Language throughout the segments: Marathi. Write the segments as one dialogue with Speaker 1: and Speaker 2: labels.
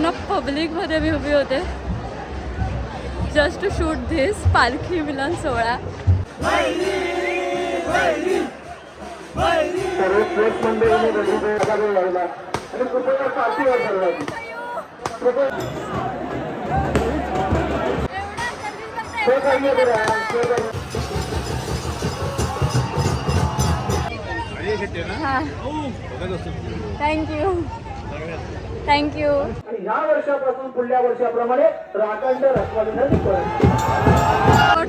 Speaker 1: पूर्ण पब्लिकमध्ये मी उभी होते जस्ट टू शूट धिस पालखी मिलन सोहळा. Thank you thank you.
Speaker 2: आणि या वर्षापासून पुढल्या वर्षाप्रमाणे राखंड रखवालीनं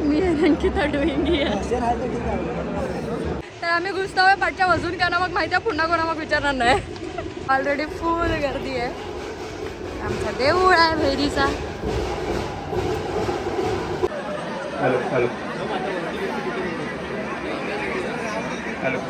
Speaker 1: मी अंकिता डुईंग तर आम्ही घुसतोय पाठच्या वजून का ना मग माहिती आहे पुन्हा कोणा मग विचारणार नाही. ऑलरेडी फुल गर्दी आहे. आमचा देऊळ आहे भेरीचा.
Speaker 3: Hello hello hello.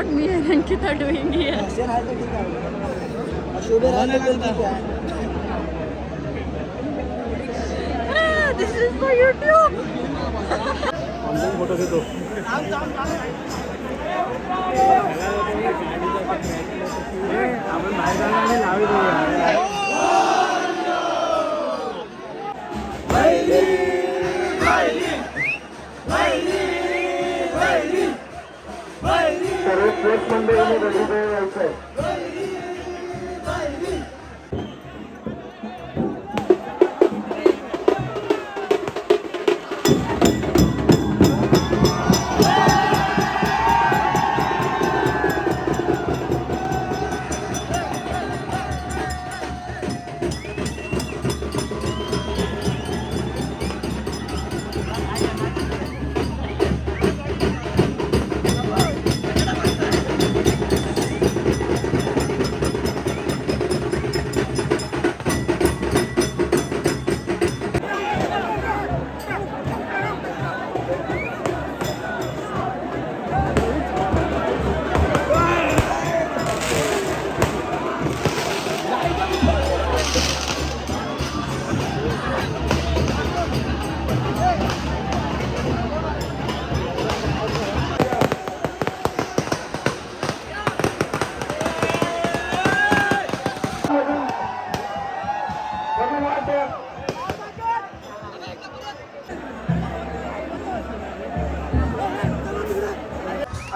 Speaker 1: मी Ankita doing this is for YouTube.
Speaker 3: Photo घेतो. आपण बाहेर जाणार लावी सर्व मंडळींनी रविवारी यायचंय.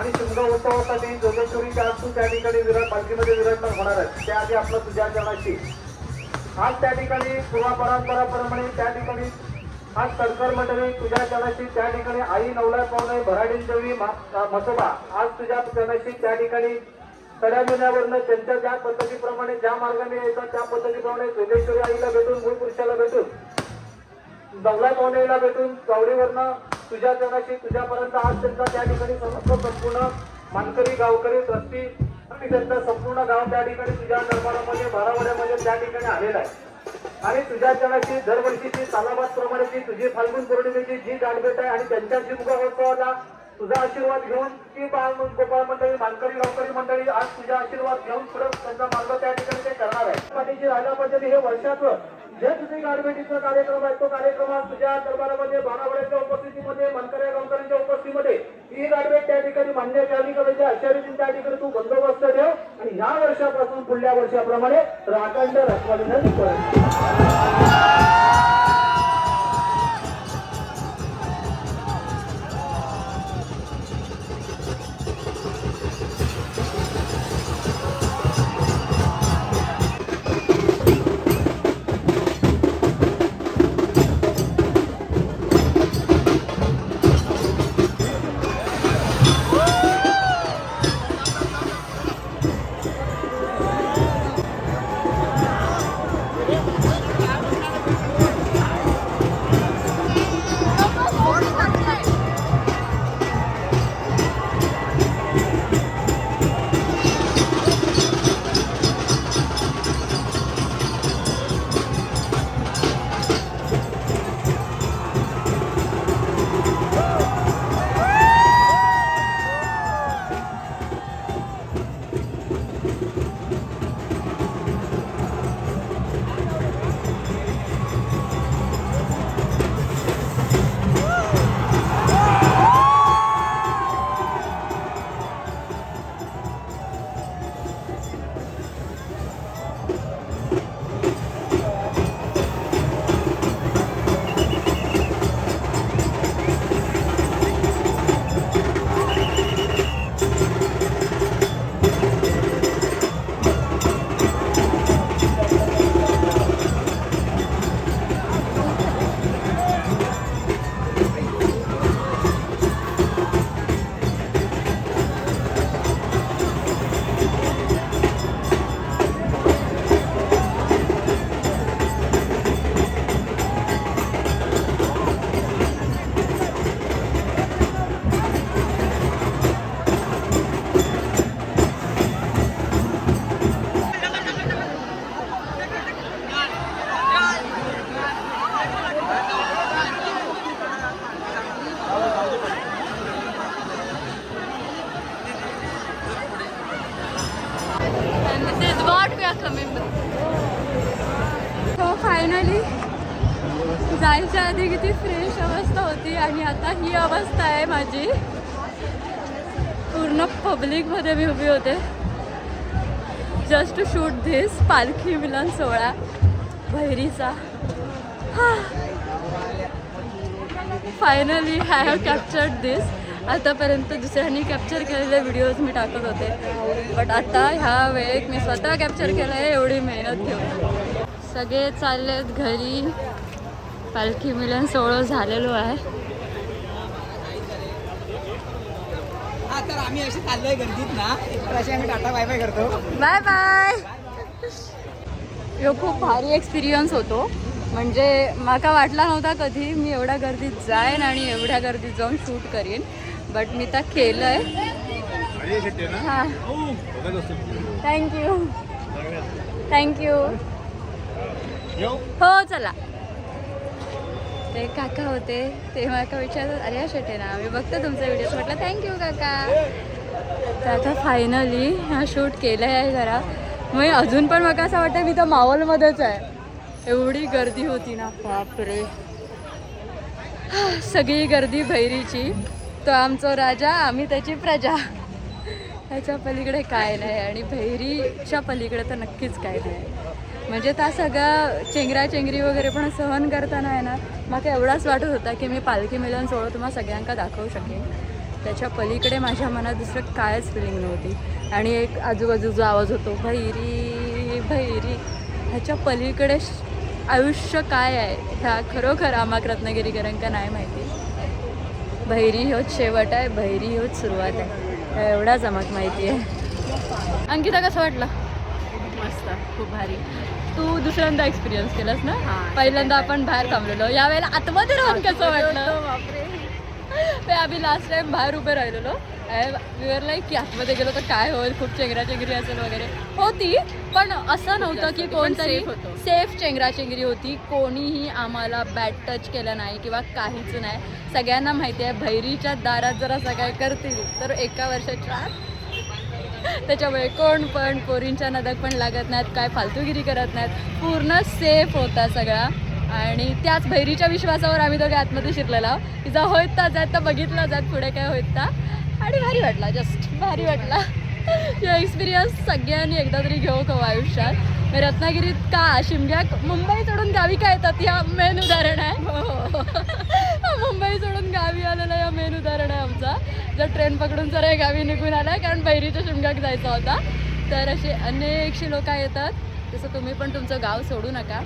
Speaker 3: आणि शिमगा उत्सवासाठी जोगेश्वरीच्या आज त्या ठिकाणी विराट पालखीमध्ये विराजमान होणार आहे. त्याआधी आपलं तुझ्या चरणाशी आज त्या ठिकाणी पूर्वपरंपराप्रमाणे त्या ठिकाणी आज सरकार मंडळी तुझ्या चरणाशी त्या ठिकाणी आई नवला पाहुणे भराडीन देवी मसोबा आज तुझ्या चरणाशी त्या ठिकाणी सड्या मिळण्यावरनं त्यांच्या ज्या पद्धतीप्रमाणे ज्या मार्गाने येतात त्या पद्धतीप्रमाणे जोगेश्वरी आईला भेटून मूळ पुरुषाला भेटून नवला पाहुणेला भेटून गावडीवरनं तुझ्या चरणाशी तुझ्यापर्यंत आज त्यांचा त्या ठिकाणी समस्त संपूर्ण मानकरी गावकरी ट्रस्टी आणि त्यांचा संपूर्ण गाव त्या ठिकाणी तुझ्या दरबारामध्ये बारावड्यामध्ये त्या ठिकाणी आलेला आहे. आणि तुझ्या चरणाशी दरवर्षीची सालाबाद प्रमाणेची तुझी फाल्गुन पौर्णिमेची जी गाठभेट आहे आणि त्यांच्या शिमगोत्सवाला तुझा आशीर्वाद घेऊन ती गोपाळ मंडळी मानकरी गावकरी मंडळी आज तुझा आशीर्वाद घेऊन पुढे त्यांचा मार्ग त्या ठिकाणी ते करणार आहे. पाठीची राजा पद्धती हे वर्षाचं जे तुझी गाठभेटीचा कार्यक्रम आहे तो कार्यक्रम आज तुझ्या दरबारामध्ये बारावड्याच्या उपस्थितीमध्ये मानकरी गावकरीच्या उपस्थितीमध्ये ही गाठभेट त्या ठिकाणी मान्य केली पाहिजे अशा रीतीने त्या ठिकाणी तू बंदोबस्त ठेव आणि या वर्षापासून पुढल्या वर्षाप्रमाणे राखंड रखवालीनं
Speaker 1: आर कमिंग तो फायनली जायच्या आधी किती फ्रेश अवस्था होती आणि आता ही अवस्था आहे माझी. पूर्ण पब्लिकमध्ये मी उभी होते जस्ट टू शूट धिस पालखी मिलन सोहळा भैरीचा. फायनली आय हॅव कॅप्चर्ड दिस. आतापर्यंत दुसऱ्यांनी कॅप्चर केलेले व्हिडिओज मी टाकत होते बट आता ह्या वेळेत मी स्वतः कॅप्चर केलं आहे एवढी मेहनत घेऊन. सगळे चाललेत घरी. पालखी मिलन सोहळा झालेलो आहे.
Speaker 4: तर आम्ही अशी चाललोय गर्दीत ना तर अशी आम्ही टाटा बाय बाय करतो.
Speaker 1: Bye bye. ह्यो खूप भारी एक्सपिरियन्स होतो. म्हणजे माका वाटला नव्हता कधी मी एवढ्या गर्दीत जाईन आणि एवढ्या गर्दीत जाऊन शूट करीन बट मी तर केलं आहे. हां थँक्यू थँक्यू. हो चला. ते काका होते ते मला विचारतात अरे शेटे ना मी बघतो तुमचे व्हिडिओज. म्हटलं थँक्यू काका. तर आता फायनली हा शूट केलं आहे जरा. मग अजून पण मला असं वाटतं मी तर मावलमध्येच आहे. एवढी गर्दी होती ना बापरे. सगळी गर्दी भैरीची. तो आमचा राजा आम्ही त्याची प्रजा. ह्याच्या पलीकडे काय नाही आणि भैरीच्या पलीकडे तर नक्कीच काय नाही. म्हणजे त्या सगळ्या चेंगराचेंगरी वगैरे पण सहन करताना आहे ना मला एवढाच वाटत होता की मी पालखी मिलन सोहळा तुम्हाला सगळ्यांना दाखवू शकेन. त्याच्या पलीकडे माझ्या मनात दुसरं कायच फिलिंग नव्हती. आणि एक आजूबाजूचा आवाज होतो भैरी भैरी. ह्याच्या पलीकडे आयुष्य काय आहे ह्या खरोखर आम्हा रत्नागिरीकरांका नाही माहिती. भैरी होच शेवट आहे भैरी होच सुरुवात आहे एवढाच आम्हाला माहिती आहे. अंकिता कसं वाटलं?
Speaker 5: मस्त खूप भारी.
Speaker 1: तू दुसऱ्यांदा एक्सपिरियन्स केलास ना? पहिल्यांदा आपण बाहेर थांबलेलो यावेळेला आतमध्ये राहून कसं वाटलं?
Speaker 5: बापरे.
Speaker 1: ते आम्ही लास्ट टाइम बाहेर उभे राहिलेलो. विवर लाईक की आतमध्ये गेलो तर काय होईल खूप चेंगराचेंगरी असेल वगैरे होती पण असं नव्हतं की कोणतरी सेफ चेंगराचेंगरी होती. कोणीही आम्हाला बॅड टच केलं नाही किंवा काहीच नाही. सगळ्यांना माहिती आहे भैरीच्या दारात जर असं काय करतील तर एका वर्षाच्या त्याच्यामुळे कोण पण पोरींच्या नदक पण लागत नाहीत काय फालतूगिरी करत नाहीत. पूर्ण सेफ होता सगळा. आणि त्याच भैरीच्या विश्वासावर आम्ही दोघे आतमध्ये शिरलेला की जा होत जात तर बघितलं जात पुढे काय होत ता. आणि भारी वाटला जस्ट भारी वाटला. या एक्सपिरियन्स सगळ्यांनी एकदा तरी घेऊ कवा आयुष्यात. रत्नागिरीत का शिमग्या मुंबई सोडून गावी काय येतात या मेन उदाहरण आहे. मुंबई सोडून गावी आलेलं या मेन उदाहरण आहे आमचा. जर ट्रेन पकडून जर हे गावी निघून आला कारण भैरीच्या शिमग्याक जायचा होता. तर असे अनेकशी लोक येतात. तसं तुम्ही पण तुमचं गाव सोडू नका.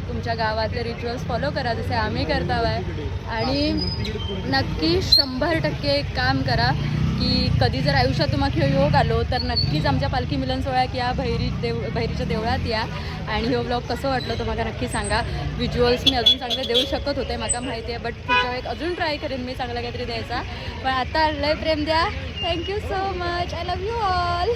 Speaker 1: तुमच्या गावातले रिच्युअल्स फॉलो करा जसे आम्ही करतो आहे. आणि नक्की 100% काम करा की कधी जर आयुष्यात तुम्हाला योग आलो तर नक्कीच आमच्या पालखी मिलन सोहळ्यात या भैरीच्या देवळात या. आणि हे ब्लॉग कसं वाटलं तुम्हाला नक्की सांगा. व्हिज्युअल्स मी अजून चांगले देऊ शकत होते मला माहिती आहे बट पुढच्या वेळेस अजून ट्राय करेन मी चांगला काहीतरी द्यायचा. पण आता लय प्रेम द्या. Thank you so much. I love you all.